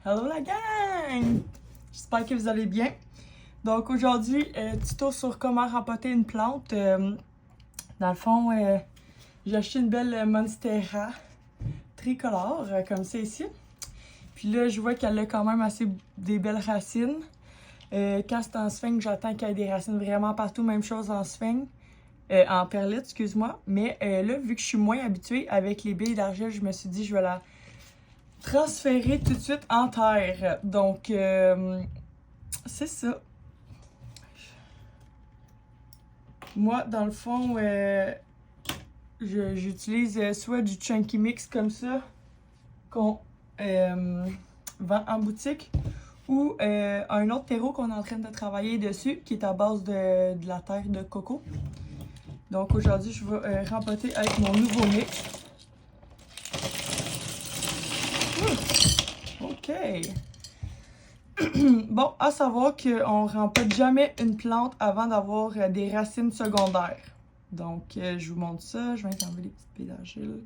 Hello la gang! J'espère que vous allez bien. Donc aujourd'hui, tuto sur comment rempoter une plante. Dans le fond, j'ai acheté une belle Monstera tricolore, comme ça ici. Puis là, je vois qu'elle a quand même assez des belles racines. Quand c'est en sphinx, j'attends qu'il y ait des racines vraiment partout. Même chose en sphinx. En perlite, excuse-moi. Mais là, vu que je suis moins habituée avec les billes d'argile, je me suis dit je vais la transférer tout de suite en terre. Donc, c'est ça. Moi, dans le fond, j'utilise soit du Chunky Mix comme ça, qu'on vend en boutique, ou un autre terreau qu'on est en train de travailler dessus, qui est à base de la terre de coco. Donc aujourd'hui, je vais rempoter avec mon nouveau mix. OK. Bon, à savoir qu'on ne rempote jamais une plante avant d'avoir des racines secondaires. Donc, je vous montre ça. Je vais enlever les petites billes d'argile.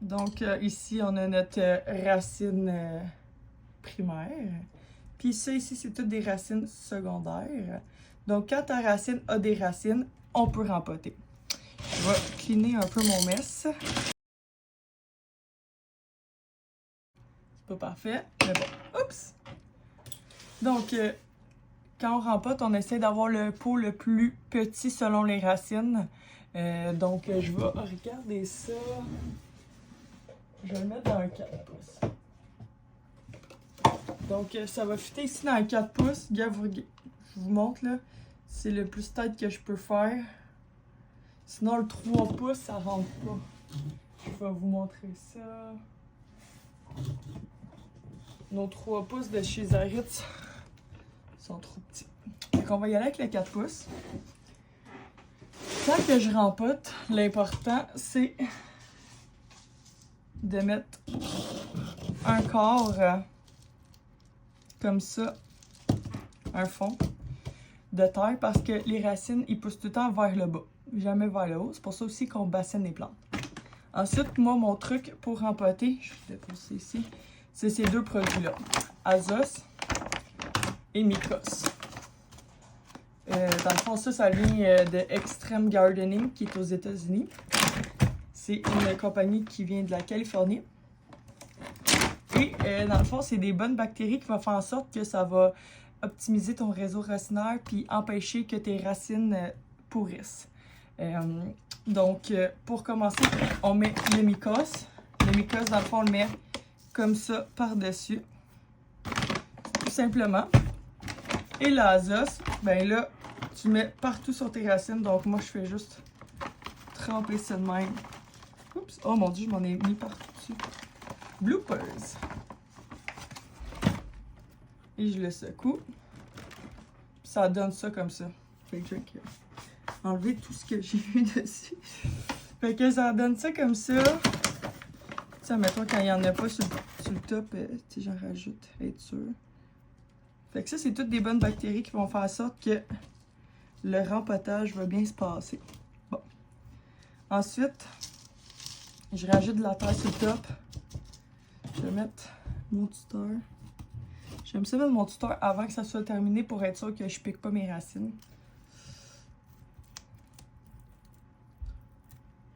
Donc, ici, on a notre racine primaire. Puis ça, ici, c'est toutes des racines secondaires. Donc, quand ta racine a des racines, on peut rempoter. Je vais cleaner un peu mon mess. Pas parfait, mais bon. Oups! Donc, quand on rempote, on essaie d'avoir le pot le plus petit selon les racines. Donc, je vais regarder ça. Je vais le mettre dans un 4 pouces. Donc, ça va fitter ici dans un 4 pouces. Regarde, je vous montre là. C'est le plus tight que je peux faire. Sinon, le 3 pouces, ça rentre pas. Je vais vous montrer ça. Nos 3 pouces de chez Zaritz sont trop petits. Donc on va y aller avec le 4 pouces. Tant que je rempote, l'important c'est de mettre un corps comme ça, un fond de terre, parce que les racines ils poussent tout le temps vers le bas, jamais vers le haut. C'est pour ça aussi qu'on bassine les plantes. Ensuite, moi mon truc pour rempoter, je vais déposer ici. C'est ces deux produits-là, Azos et Mycos. Dans le fond, ça vient de Extreme Gardening, qui est aux États-Unis. C'est une compagnie qui vient de la Californie. Et dans le fond, c'est des bonnes bactéries qui vont faire en sorte que ça va optimiser ton réseau racinaire puis empêcher que tes racines pourrissent. Donc, pour commencer, on met le Mycos. Le Mycos, dans le fond, on le met comme ça par-dessus, tout simplement. Et l'Azos, ben là, tu mets partout sur tes racines. Donc moi, je fais juste tremper ça de même. Oups, oh mon dieu, je m'en ai mis partout dessus. Bloopers. Et je le secoue. Puis ça donne ça comme ça. Fait que je vais enlever tout ce que j'ai eu dessus. Fait que ça donne ça comme ça. Tu sais, mettons, quand il n'y en a pas sur le top, tu sais, j'en rajoute, être sûr. Fait que ça, c'est toutes des bonnes bactéries qui vont faire en sorte que le rempotage va bien se passer. Bon. Ensuite, je rajoute de la terre sur le top. Je vais mettre mon tuteur. J'aime ça mettre mon tuteur avant que ça soit terminé pour être sûr que je pique pas mes racines.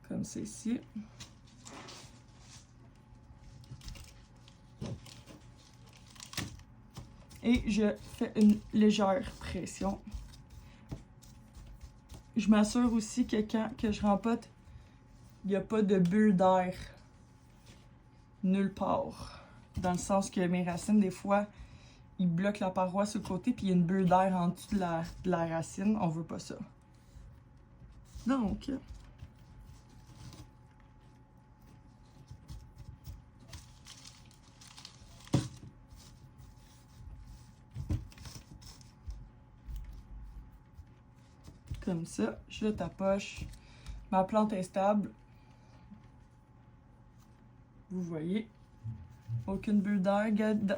Comme c'est ici. Et je fais une légère pression. Je m'assure aussi que quand je rempote, il n'y a pas de bulle d'air nulle part. Dans le sens que mes racines, des fois, ils bloquent la paroi sur le côté, puis il y a une bulle d'air en dessous de la racine. On veut pas ça. Donc, comme ça, je tapoche. Ma plante est stable. Vous voyez, aucune bulle d'air.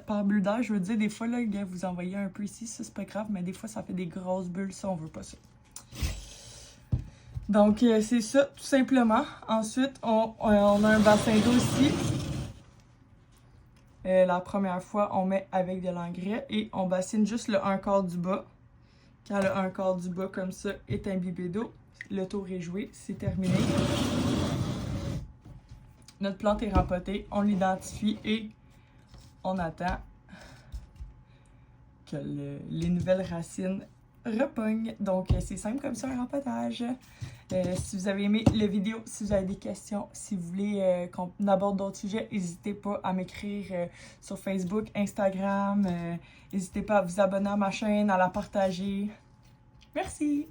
Par bulle d'air, je veux dire, des fois, là, vous en voyez un peu ici, ça c'est pas grave, mais des fois, ça fait des grosses bulles, ça, on veut pas ça. Donc, c'est ça, tout simplement. Ensuite, on a un bassin d'eau ici. La première fois, on met avec de l'engrais et on bassine juste le 1/4 du bas. Quand le 1/4 du bas, comme ça, est imbibé d'eau, le tour est joué, c'est terminé. Notre plante est rempotée, on l'identifie et on attend que les nouvelles racines repognent. Donc, c'est simple comme ça, un rempotage. Si vous avez aimé la vidéo, si vous avez des questions, si vous voulez qu'on aborde d'autres sujets, n'hésitez pas à m'écrire sur Facebook, Instagram. N'hésitez pas à vous abonner à ma chaîne, à la partager. Merci!